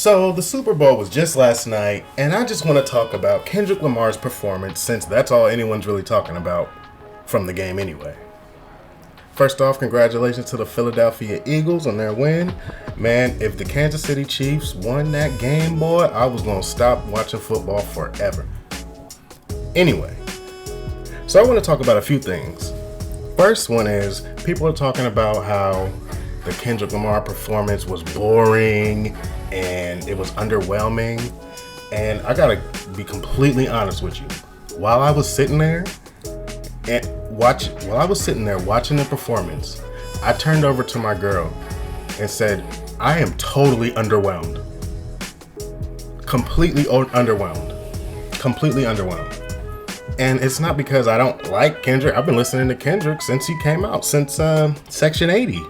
So, the Super Bowl was just last night, and I just want to talk about Kendrick Lamar's performance since that's all anyone's really talking about from the game anyway. First off, congratulations to the Philadelphia Eagles on their win. Man, if the Kansas City Chiefs won that game, boy, I was going to stop watching football forever. Anyway, so I want to talk about a few things. First one is, people are talking about how the Kendrick Lamar performance was boring and it was underwhelming. And I gotta be completely honest with you. While I was sitting there watching the performance, I turned over to my girl and said, I am totally underwhelmed. Completely underwhelmed. And it's not because I don't like Kendrick. I've been listening to Kendrick since he came out, since Section 80.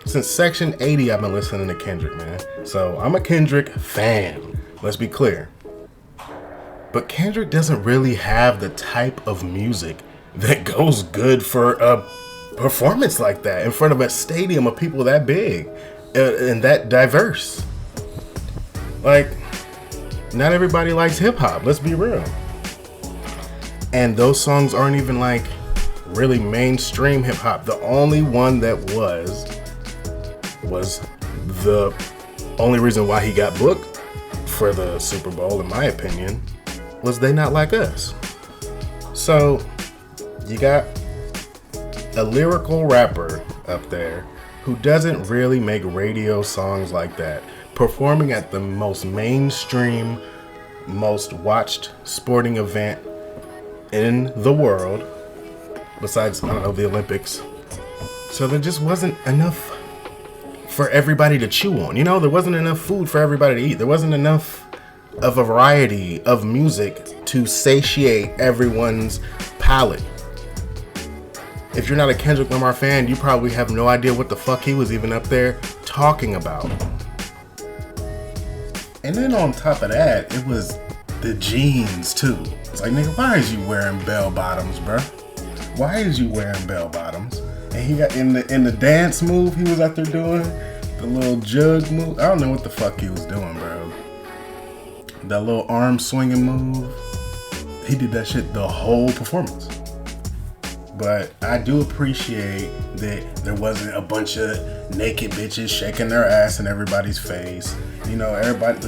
Since Section 80, I've been listening to Kendrick, man. So I'm a Kendrick fan. Let's be clear. But Kendrick doesn't really have the type of music that goes good for a performance like that in front of a stadium of people that big and that diverse. Like, not everybody likes hip hop. Let's be real. And those songs aren't even like really mainstream hip hop. The only one that was the only reason why he got booked for the Super Bowl, in my opinion, was They Not Like Us. So you got a lyrical rapper up there who doesn't really make radio songs like that, performing at the most mainstream, most watched sporting event in the world, besides, I don't know, the Olympics. So there just wasn't enough for everybody to chew on. You know, there wasn't enough food for everybody to eat. There wasn't enough of a variety of music to satiate everyone's palate. If you're not a Kendrick Lamar fan, you probably have no idea what the fuck he was even up there talking about. And then on top of that, it was the jeans too. It's like, nigga, why is you wearing bell bottoms, bro? Why is you wearing bell bottoms? And he got in the dance move he was out there doing, the little jug move. I don't know what the fuck he was doing, bro. That little arm swinging move. He did that shit the whole performance. But I do appreciate that there wasn't a bunch of naked bitches shaking their ass in everybody's face. You know, everybody, the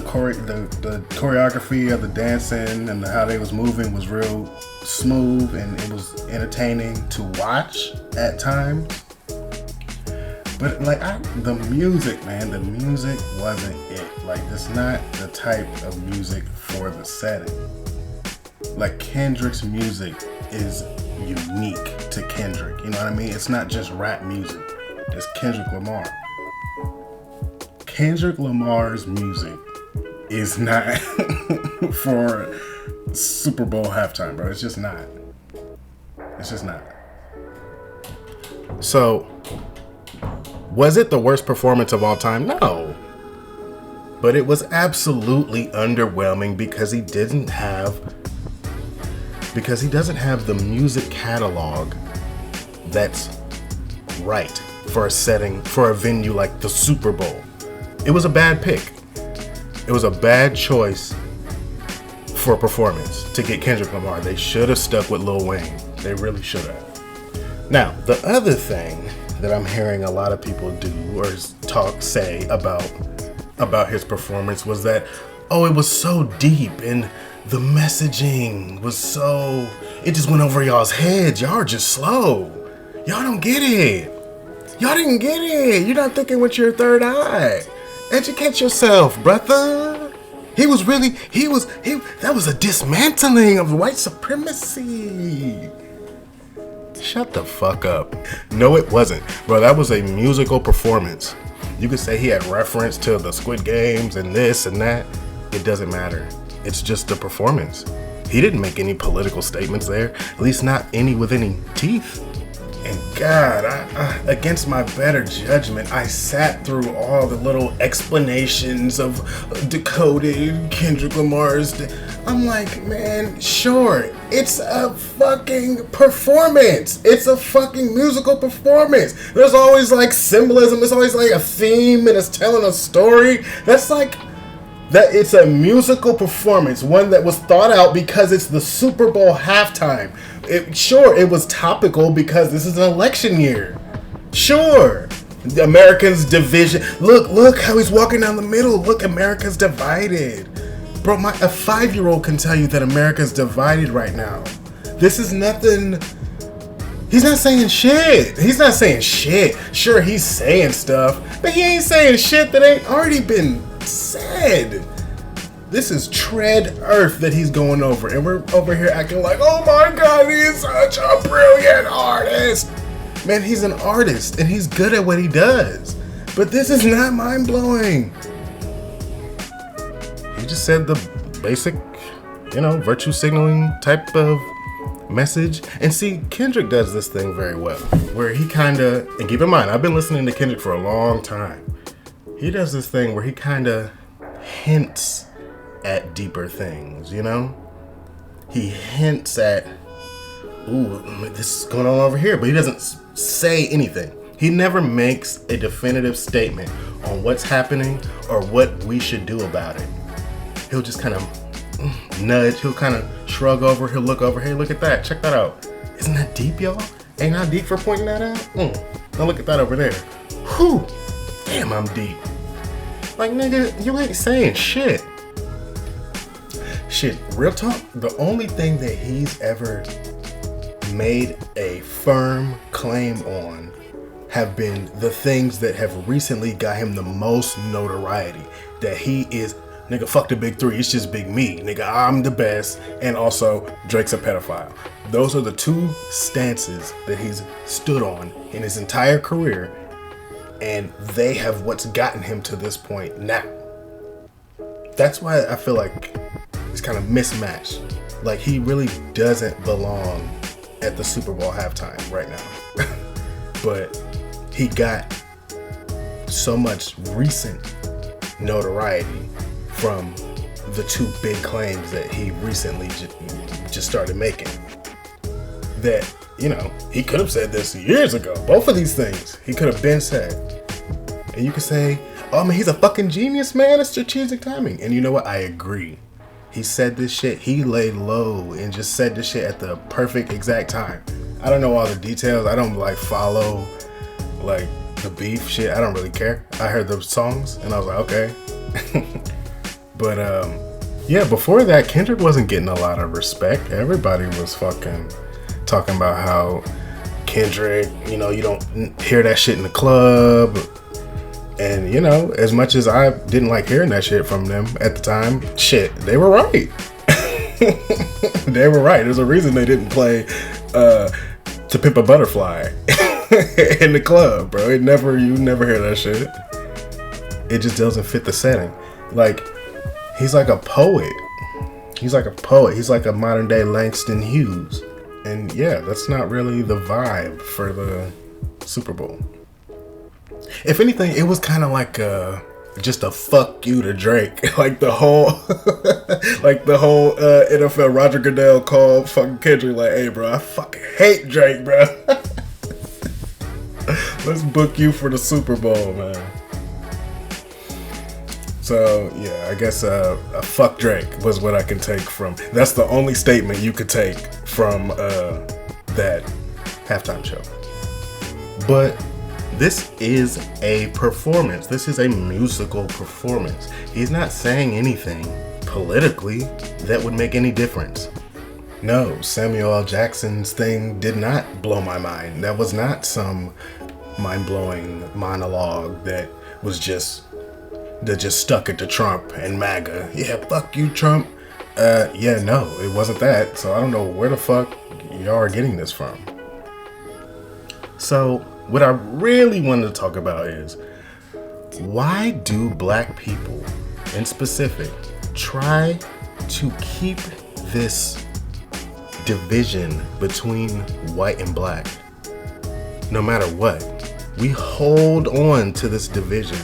choreography of the dancing and how they was moving was real smooth, and it was entertaining to watch at times. But like, the music, man, the music wasn't it. Like, it's not the type of music for the setting. Like, Kendrick's music is unique to Kendrick. You know what I mean? It's not just rap music. It's Kendrick Lamar. Kendrick Lamar's music is not for Super Bowl halftime, bro. It's just not. It's just not. So, was it the worst performance of all time? No. But it was absolutely underwhelming because he doesn't have the music catalog that's right for a setting, for a venue like the Super Bowl. It was a bad pick. It was a bad choice for a performance to get Kendrick Lamar. They should have stuck with Lil Wayne. They really should have. Now, the other thing that I'm hearing a lot of people do or say about his performance was that, oh, it was so deep and the messaging was so, it just went over y'all's heads. Y'all are just slow. Y'all don't get it. Y'all didn't get it. You're not thinking with your third eye. Educate yourself, brother. That was a dismantling of white supremacy. Shut the fuck up. No, it wasn't. Bro, that was a musical performance. You could say he had reference to the Squid Games and this and that. It doesn't matter. It's just a performance. He didn't make any political statements there. At least not any with any teeth. And God, I, against my better judgment, I sat through all the little explanations of decoded Kendrick Lamar's. I'm like, man, sure, it's a fucking performance. It's a fucking musical performance. There's always like symbolism. There's always like a theme, and it's telling a story. That's like that. It's a musical performance, one that was thought out because it's the Super Bowl halftime. Sure, it was topical because this is an election year. Sure, the Americans' division. Look how he's walking down the middle. Look, America's divided. Bro, a 5-year-old can tell you that America's divided right now. This is nothing. He's not saying shit. Sure, he's saying stuff, but he ain't saying shit that ain't already been said. This is tread earth that he's going over, and we're over here acting like, oh my God, he is such a brilliant artist. Man, he's an artist, and he's good at what he does. But this is not mind-blowing. He just said the basic, virtue signaling type of message. And see, Kendrick does this thing very well, where he kind of, and keep in mind, I've been listening to Kendrick for a long time. He does this thing where he kind of hints at deeper things, He hints at, ooh, this is going on over here, but he doesn't say anything. He never makes a definitive statement on what's happening or what we should do about it. He'll just kind of nudge, he'll kind of shrug over, he'll look over, hey, look at that, check that out. Isn't that deep, y'all? Ain't I deep for pointing that out? Now look at that over there. Whew, damn, I'm deep. Like, nigga, you ain't saying shit. Shit, real talk, the only thing that he's ever made a firm claim on have been the things that have recently got him the most notoriety. That he is, nigga, fuck the big three, it's just big me. Nigga, I'm the best, and also Drake's a pedophile. Those are the two stances that he's stood on in his entire career, and they have what's gotten him to this point now. That's why I feel like it's kind of mismatched. Like, he really doesn't belong at the Super Bowl halftime right now. But he got so much recent notoriety from the two big claims that he recently just started making. That, he could have said this years ago. Both of these things he could have been said. And you could say, oh man, he's a fucking genius, man. It's strategic timing. And you know what? I agree. He said this shit. He laid low and just said this shit at the perfect exact time. I don't know all the details. I don't follow the beef shit. I don't really care. I heard those songs and I was like, okay. But yeah, before that, Kendrick wasn't getting a lot of respect. Everybody was fucking talking about how Kendrick, you don't hear that shit in the club. And, as much as I didn't like hearing that shit from them at the time, shit, they were right. They were right. There's a reason they didn't play To Pimp a Butterfly in the club, bro. You never hear that shit. It just doesn't fit the setting. Like, he's like a poet. He's like a modern day Langston Hughes. And yeah, that's not really the vibe for the Super Bowl. If anything, it was kind of like just a fuck you to Drake. Like the whole NFL Roger Goodell called fucking Kendrick like, hey bro, I fucking hate Drake, bro. Let's book you for the Super Bowl, man. So yeah, I guess a fuck Drake was what I can take from. That's the only statement you could take from that halftime show. But this is a performance. This is a musical performance. He's not saying anything politically that would make any difference. No, Samuel L. Jackson's thing did not blow my mind. That was not some mind-blowing monologue that just stuck it to Trump and MAGA. Yeah, fuck you, Trump. Yeah, no, it wasn't that. So I don't know where the fuck y'all are getting this from. So what I really wanted to talk about is, why do black people in specific try to keep this division between white and black? no matter what. We hold on to this division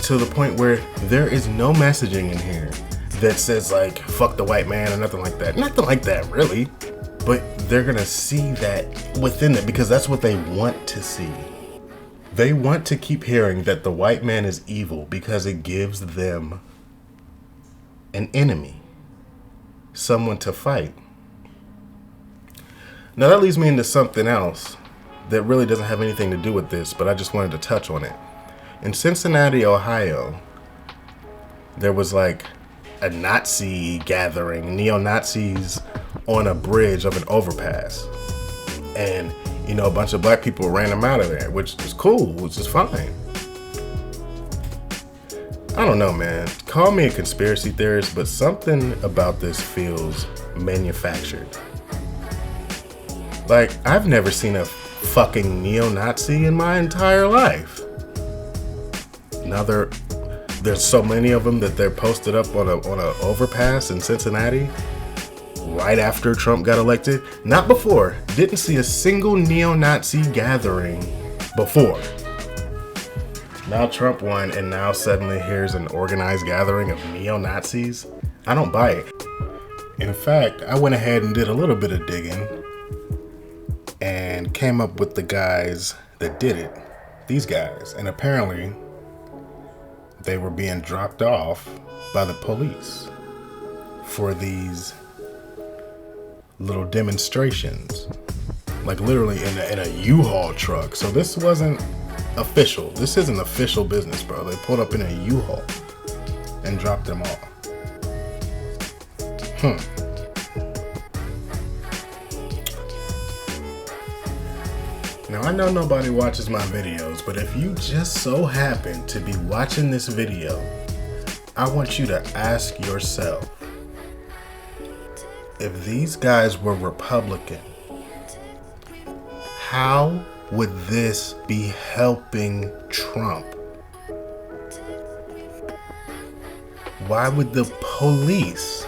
to the point where there is no messaging in here that says like fuck the white man or nothing like that. Nothing like that, really. But they're gonna see that within it because that's what they want to see. They want to keep hearing that the white man is evil because it gives them an enemy, someone to fight. Now that leads me into something else that really doesn't have anything to do with this, but I just wanted to touch on it. In Cincinnati, Ohio, there was like a Nazi gathering, neo-Nazis on a bridge of an overpass. And, you know, a bunch of black people ran them out of there, which is cool, which is fine. I don't know, man. Call me a conspiracy theorist, but something about this feels manufactured. Like, I've never seen a fucking neo-Nazi in my entire life. Now there's so many of them that they're posted up on a overpass in Cincinnati right after Trump got elected. Not before. Didn't see a single neo-Nazi gathering before. Now Trump won, and now suddenly here's an organized gathering of neo-Nazis. I don't buy it. In fact, I went ahead and did a little bit of digging and came up with the guys that did it. These guys. And apparently they were being dropped off by the police for these little demonstrations. Like literally in a U-Haul truck. So this wasn't official. This isn't official business, bro. They pulled up in a U-Haul and dropped them off. Now, I know nobody watches my videos, but if you just so happen to be watching this video, I want you to ask yourself, if these guys were Republican, how would this be helping Trump? Why would the police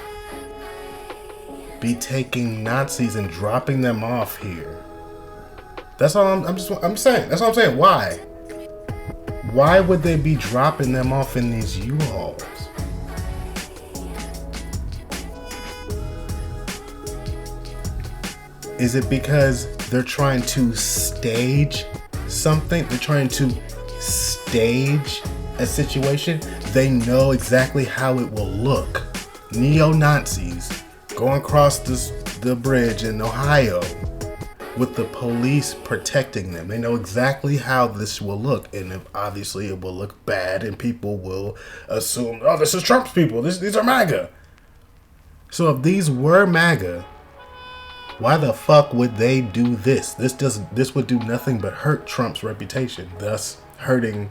be taking Nazis and dropping them off here? That's all I'm saying. That's all I'm saying. Why? Why would they be dropping them off in these U-Hauls? Is it because they're trying to stage something? They're trying to stage a situation? They know exactly how it will look. Neo-Nazis going across the bridge in Ohio with the police protecting them. They know exactly how this will look, and obviously it will look bad, and people will assume, oh, this is Trump's people. These are MAGA. So if these were MAGA, why the fuck would they do this? This would do nothing but hurt Trump's reputation, thus hurting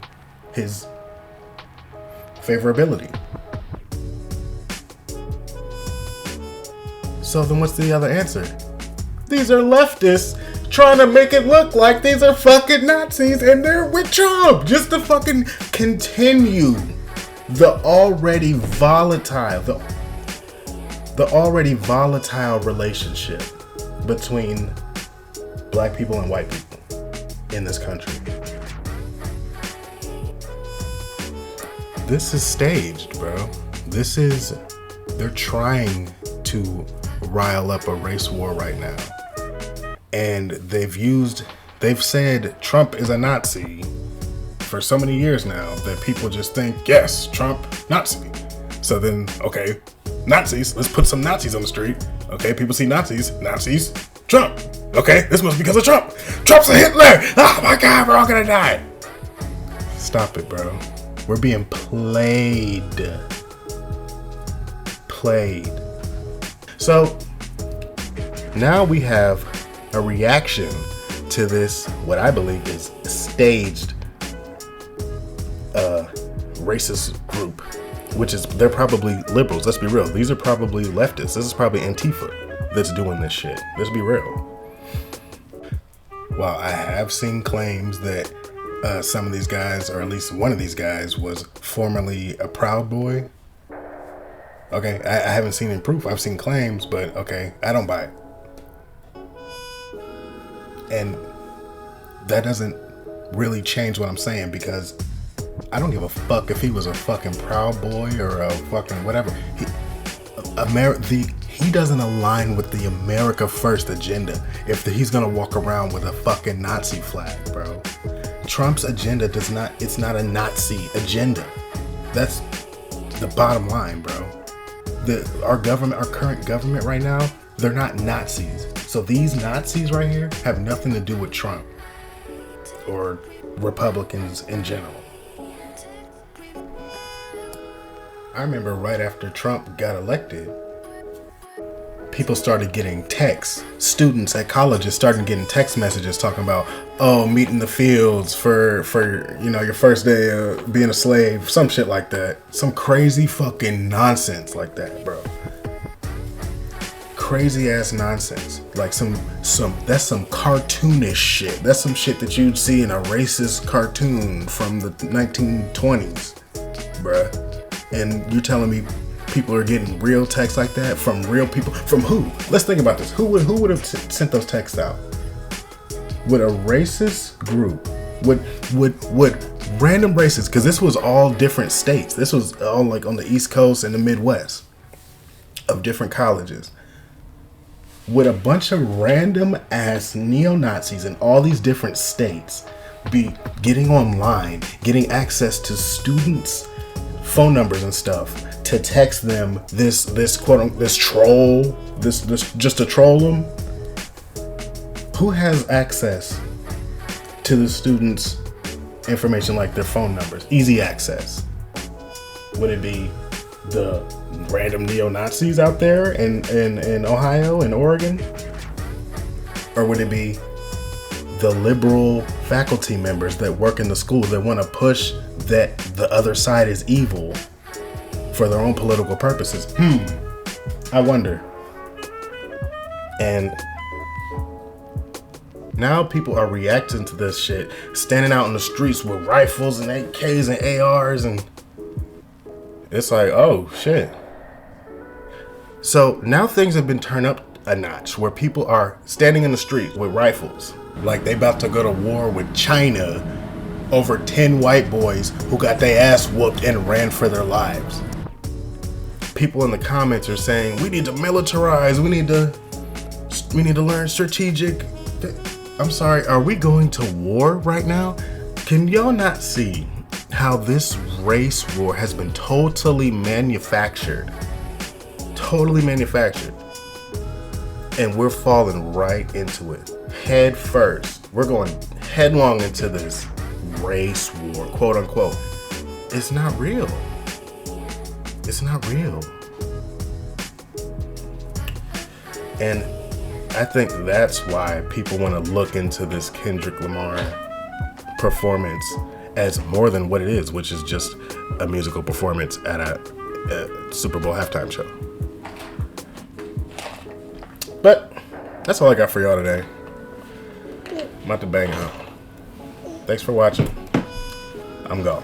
his favorability. So then what's the other answer? These are leftists trying to make it look like these are fucking Nazis and they're with Trump just to fucking continue the already volatile relationship between black people and white people in this country. This is staged, bro. They're trying to rile up a race war right now. And they've said Trump is a Nazi for so many years now that people just think, yes, Trump, Nazi. So then, okay, Nazis, let's put some Nazis on the street. Okay, people see Nazis, Trump. Okay, this must be because of Trump. Trump's a Hitler. Oh my God, we're all gonna die. Stop it, bro. We're being played. So now we have a reaction to this, what I believe is a staged racist group, which is, they're probably liberals. Let's be real. These are probably leftists. This is probably Antifa that's doing this shit. Let's be real. While I have seen claims that some of these guys, or at least one of these guys, was formerly a Proud Boy. Okay, I haven't seen any proof. I've seen claims, but okay, I don't buy it. And that doesn't really change what I'm saying, because I don't give a fuck if he was a fucking Proud Boy or a fucking whatever. He doesn't align with the America First agenda if he's gonna walk around with a fucking Nazi flag, bro. Trump's agenda it's not a Nazi agenda. That's the bottom line, bro. Our current government right now, they're not Nazis. So these Nazis right here have nothing to do with Trump or Republicans in general. I remember right after Trump got elected, people started getting texts. Students at colleges started getting text messages talking about, oh, meet in the fields for your first day of being a slave, some shit like that. Some crazy fucking nonsense like that, bro. Crazy ass nonsense. Like that's some cartoonish shit. That's some shit that you'd see in a racist cartoon from the 1920s, bruh. And you're telling me people are getting real texts like that from real people? From who? Let's think about this. Who would have sent those texts out? Would a racist group, would random racists, because this was all different states. This was all like on the East Coast and the Midwest of different colleges. Would a bunch of random ass neo-Nazis in all these different states be getting online, getting access to students' phone numbers and stuff to text them this quote, this troll, this just to troll them? Who has access to the students' information, like their phone numbers? Easy access. Would it be the random neo-Nazis out there in Ohio and Oregon? Or would it be the liberal faculty members that work in the school that want to push that the other side is evil for their own political purposes? I wonder. And now people are reacting to this shit, standing out in the streets with rifles and AKs and ARs, and it's like, oh shit. So now things have been turned up a notch where people are standing in the street with rifles like they about to go to war with China over 10 white boys who got their ass whooped and ran for their lives. People in the comments are saying, we need to militarize, we need to learn strategic. I'm sorry, are we going to war right now? Can y'all not see how this race war has been totally manufactured? Totally manufactured. And we're falling right into it. Head first. We're going headlong into this race war, quote unquote. It's not real. It's not real. And I think that's why people want to look into this Kendrick Lamar performance as more than what it is, which is just a musical performance at a Super Bowl halftime show. But that's all I got for y'all today. I'm about to bang out. Thanks for watching. I'm gone.